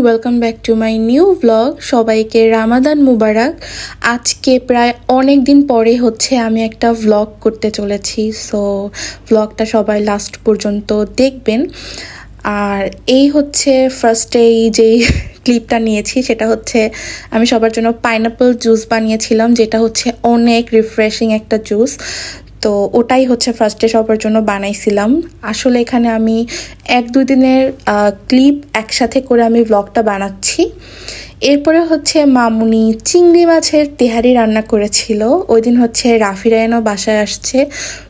Welcome back to my new blog. সবাইকে রামাদান মুবারক। আজকে প্রায় অনেক দিন পরে হচ্ছে আমি একটা ভ্লগ করতে চলেছি, সো ভ্লগটা সবাই লাস্ট পর্যন্ত দেখবেন। আর এই হচ্ছে ফার্স্টে যেই ক্লিপটা নিয়েছি সেটা হচ্ছে আমি সবার জন্য পাইনাপল জুস বানিয়েছিলাম, যেটা হচ্ছে অনেক রিফ্রেশিং একটা জুস। তো ওটাই হচ্ছে ফার্স্টে সবার জন্য বানাইছিলাম। আসলে এখানে আমি 1-2 দিনের ক্লিপ একসাথে করে আমি ব্লগটা বানাচ্ছি। এরপরে হচ্ছে মামুনি চিংড়ি মাছের তেহারি রান্না করেছিল। ওই দিন হচ্ছে রাফি রায়ানও বাসায় আসছে,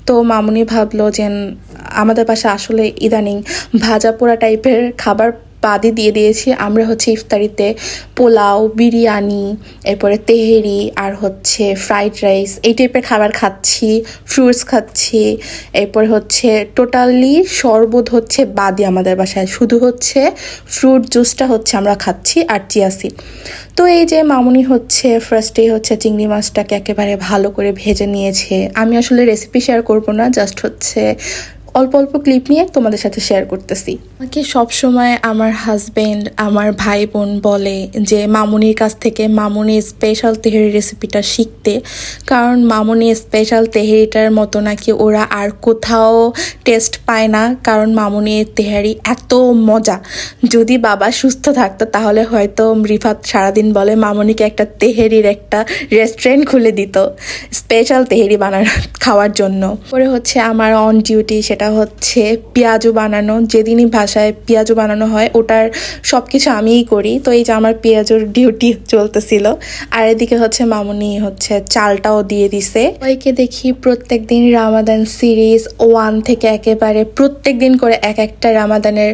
তো মামুনি ভাবলো যে আমাদের বাসায় আসলে ইদানিং ভাজা পোড়া টাইপের খাবার বাদই দিয়ে দিয়েছি। আমরা হচ্ছে ইফতারিতে পোলাও, বিরিয়ানি, এরপরে তেহেরি আর হচ্ছে ফ্রাইড রাইস এই টাইপের খাবার খাচ্ছি, ফ্রুটস খাচ্ছি। এরপরে হচ্ছে টোটালি শরবত হচ্ছে বাদই আমাদের বাসায়, শুধু হচ্ছে ফ্রুট জুসটা হচ্ছে আমরা খাচ্ছি আর চিয়া সিড। তো এই যে মামুনি হচ্ছে ফার্স্টেই হচ্ছে চিংড়ি মাছটাকে একেবারে ভালো করে ভেজে নিয়েছে। আমি আসলে রেসিপি শেয়ার করব না, জাস্ট হচ্ছে অল্প অল্প ক্লিপ নিয়ে তোমাদের সাথে শেয়ার করতেছি। আমাকে সবসময় আমার হাজবেন্ড, আমার ভাই বোন বলে যে মামুনির কাছ থেকে মামুনির স্পেশাল তেহেরি রেসিপিটা শিখতে, কারণ মামুনির স্পেশাল তেহেরিটার মতো নাকি ওরা আর কোথাও টেস্ট পায় না। কারণ মামুনির তেহারি এত মজা, যদি বাবা সুস্থ থাকতো তাহলে হয়তো রিফাত সারাদিন বলে মামুনিকে একটা তেহেরির একটা রেস্টুরেন্ট খুলে দিত স্পেশাল তেহেরি খাওয়ার জন্য। পরে হচ্ছে আমার অন ডিউটি, সেটা হচ্ছে পেঁয়াজু বানানো। যেদিনই বাসায় পেঁয়াজু বানানো হয় ওটার সব কিছু আমিই করি। তো এই যে আমার পেঁয়াজুর ডিউটি চলতেছিল, আর এদিকে হচ্ছে মামুনি হচ্ছে চালটাও দিয়ে দিছে। ওইকে দেখি প্রত্যেক দিন রামাদান সিরিজ 1 থেকে একেবারে প্রত্যেক দিন করে এক একটা রামাদানের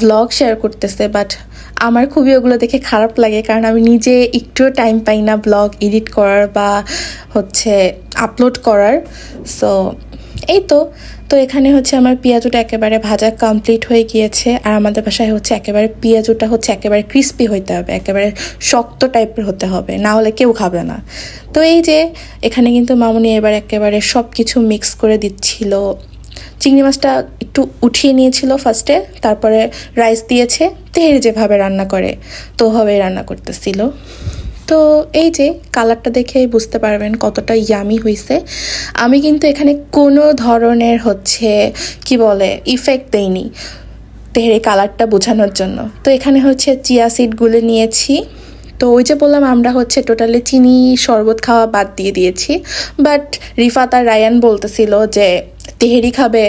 ভ্লগ শেয়ার করতেছে। বাট আমার খুবই ওগুলো দেখে খারাপ লাগে, কারণ আমি নিজে একটুও টাইম পাই না ব্লগ এডিট করার বা হচ্ছে আপলোড করার। সো এই তো এখানে হচ্ছে আমার পেঁয়াজুটা একেবারে ভাজা কমপ্লিট হয়ে গিয়েছে। আর আমাদের বাসায় হচ্ছে একেবারে পেঁয়াজুটা হচ্ছে একেবারে ক্রিস্পি হইতে হবে, একেবারে শক্ত টাইপের হতে হবে, না হলে কেউ খাবে না। তো এই যে এখানে কিন্তু মামুনি এবার একেবারে সব কিছু মিক্স করে দিচ্ছিল। চিংড়ি মাছটা একটু উঠিয়ে নিয়েছিল ফার্স্টে, তারপরে রাইস দিয়েছে, তেহেরি যেভাবে রান্না করে তো ওভাবেই রান্না করতেছিল। তো এই যে কালারটা দেখেই বুঝতে পারবেন কতটা ইয়ামি হয়েছে। আমি কিন্তু এখানে কোনো ধরনের হচ্ছে কি বলে ইফেক্ট দেইনি তেহেরি কালারটা বোঝানোর জন্য। তো এখানে হচ্ছে চিয়া সিডগুলো নিয়েছি। তো ওই যে বললাম আমরা হচ্ছে টোটালি চিনি শরবত খাওয়া বাদ দিয়ে দিয়েছি। বাট রিফাত আর রায়ান বলতেছিল যে তেহেরি খাবে,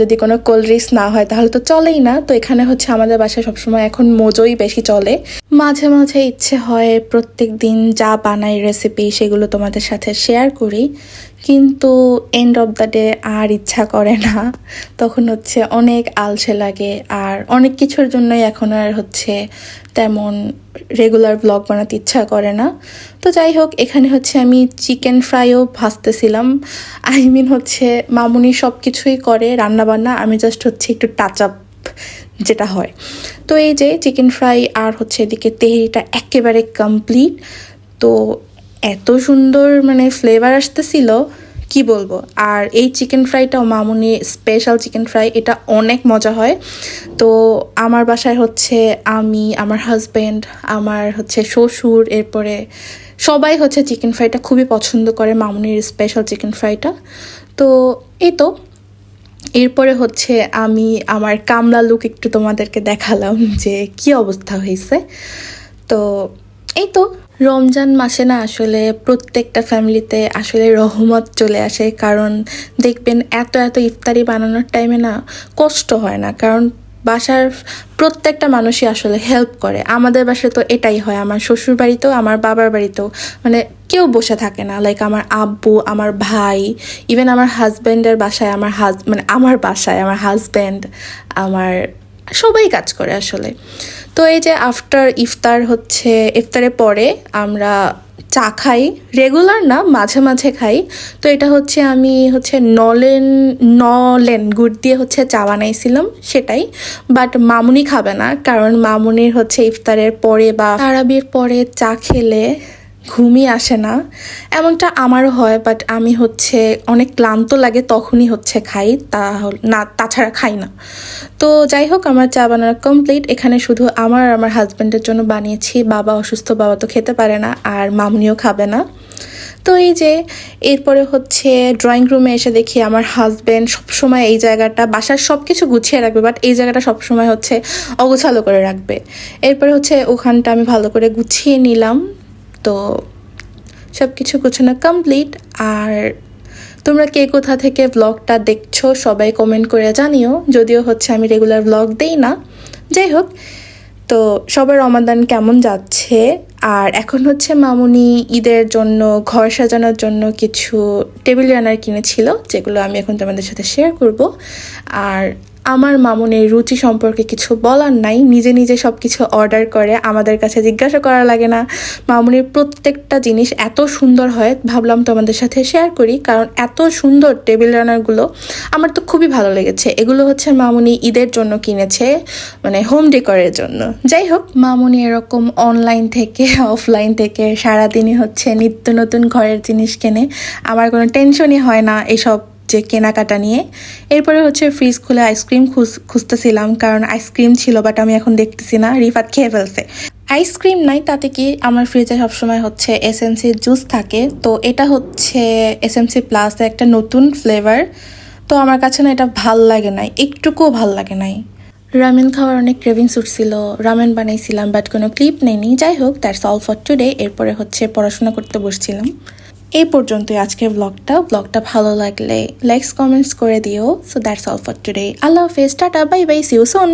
যদি কোনো কোল্ড ড্রিঙ্কস না হয় তাহলে তো চলেই না। তো এখানে হচ্ছে আমাদের বাসায় সবসময় এখন মোজোই বেশি চলে। মাঝে মাঝে ইচ্ছে হয় প্রত্যেক দিন যা বানাই রেসিপি সেগুলো তোমাদের সাথে শেয়ার করি, কিন্তু এন্ড অফ দ্য ডে আর ইচ্ছা করে না। তখন হচ্ছে অনেক আলসে লাগে, আর অনেক কিছুর জন্যই এখন আর হচ্ছে তেমন রেগুলার ব্লগ বানাতে ইচ্ছা করে না। তো যাই হোক, এখানে হচ্ছে আমি চিকেন ফ্রাইও ভাজতেছিলাম। হচ্ছে মামুনি সব কিছুই করে রান্নাবান্না, আমি জাস্ট হচ্ছে একটু টাচ আপ যেটা হয়। তো এই যে চিকেন ফ্রাই আর হচ্ছে এদিকে তেহেরিটা একেবারে কমপ্লিট। তো এত সুন্দর মানে ফ্লেভার আসতেছিল কি বলবো। আর এই চিকেন ফ্রাইটাও মামুনি স্পেশাল চিকেন ফ্রাই, এটা অনেক মজা হয়। তো আমার বাসায় হচ্ছে আমি, আমার হাজব্যান্ড, আমার হচ্ছে শ্বশুর, এরপরে সবাই হচ্ছে চিকেন ফ্রাইটা খুবই পছন্দ করে, মামুনির স্পেশাল চিকেন ফ্রাইটা। তো এই তো এরপরে হচ্ছে আমি আমার কামলা লুক একটু তোমাদেরকে দেখালাম যে কি অবস্থা হয়েছে। তো এই তো রমজান মাসে না আসলে প্রত্যেকটা ফ্যামিলিতে আসলে রহমত চলে আসে, কারণ দেখবেন এত ইফতারি বানানোর টাইমে না কষ্ট হয় না, কারণ বাসার প্রত্যেকটা মানুষই আসলে হেল্প করে। আমাদের বাসায় তো এটাই হয়, আমার শ্বশুর বাড়িতেও আমার বাবার বাড়িতেও মানে কেউ বসে থাকে না। লাইক আমার আব্বু, আমার ভাই, ইভেন আমার হাজব্যান্ডের বাসায় আমার বাসায় আমার হাজব্যান্ড, আমার সবাই কাজ করে আসলে। তো এই যে আফটার ইফতার হচ্ছে ইফতারের পরে আমরা চা খাই, রেগুলার না মাঝে মাঝে খাই। তো এটা হচ্ছে আমি হচ্ছে নলেন গুড় দিয়ে হচ্ছে চা বানাইছিলাম সেটাই। বাট মামুনি খাবে না, কারণ মামুনির হচ্ছে ইফতারের পরে বা তারাবির পরে চা খেলে ঘুমই আসে না। এমনটা আমারও হয়, বাট আমি হচ্ছে অনেক ক্লান্ত লাগে তখনই হচ্ছে খাই, না তাছাড়া খাই না। তো যাই হোক, আমার চা বানানো কমপ্লিট। এখানে শুধু আমার আর আমার হাজব্যান্ডের জন্য বানিয়েছি। বাবা অসুস্থ, বাবা তো খেতে পারে না, আর মামনিও খাবে না। তো এই যে এরপরে হচ্ছে ড্রয়িং রুমে এসে দেখি আমার হাজব্যান্ড সবসময় এই জায়গাটা, বাসার সব কিছু গুছিয়ে রাখবে, বাট এই জায়গাটা সবসময় হচ্ছে অগোছালো করে রাখবে। এরপরে হচ্ছে ওখানটা আমি ভালো করে গুছিয়ে নিলাম। তো সব কিছু গোছানো কমপ্লিট। আর তোমরা কে কোথা থেকে ব্লগটা দেখছো সবাই কমেন্ট করে জানিও, যদিও হচ্ছে আমি রেগুলার ব্লগ দেই না। যাই হোক, তো সবার রমাদান কেমন যাচ্ছে? আর এখন হচ্ছে মামুনি ঈদের জন্য ঘর সাজানোর জন্য কিছু টেবিল রানার কিনেছিল, যেগুলো আমি এখন তোমাদের সাথে শেয়ার করব। আর আমার মামুনির রুচি সম্পর্কে কিছু বলার নাই, নিজে নিজে সব কিছু অর্ডার করে, আমাদের কাছে জিজ্ঞাসা করা লাগে না। মামুনির প্রত্যেকটা জিনিস এত সুন্দর হয়, ভাবলাম তোমাদের সাথে শেয়ার করি, কারণ এত সুন্দর টেবিল রানারগুলো আমার তো খুবই ভালো লেগেছে। এগুলো হচ্ছে মামুনি ঈদের জন্য কিনেছে, মানে হোম ডেকোরের জন্য। যাই হোক, মামুনি এরকম অনলাইন থেকে অফলাইন থেকে সারাদিনই হচ্ছে নিত্য নতুন ঘরের জিনিস কেনে। আমার কোনো টেনশনই হয় না এসব যে কেনাকাটা নিয়ে। এরপরে হচ্ছে ফ্রিজ খুলে আইসক্রিম খুঁজতেছিলাম, কারণ আইসক্রিম ছিল, বাট আমি এখন দেখতেছি না, রিফাত খেয়ে ফেলছে। আইসক্রিম নাই, তাতে কি আমার ফ্রিজে সবসময় হচ্ছে এসএমসির জুস থাকে। তো এটা হচ্ছে এসএমসি প্লাস একটা নতুন ফ্লেভার। তো আমার কাছে না এটা ভাল লাগে নাই, একটুকুও ভাল লাগে নাই। রামেন খাওয়ার অনেক ক্রেভিংস উঠছিল, রামেন বানাইছিলাম, বাট কোনো ক্লিপ নেইনি। যাই হোক, দ্যাটস অল ফর টুডে। এরপরে হচ্ছে পড়াশোনা করতে বসছিলাম। এই পর্যন্তই আজকের ব্লগটা ভালো লাগলে লাইকস কমেন্টস করে দিও। So that's all for today. আল্লাহ হাফেজ, tata, bye bye, see you soon.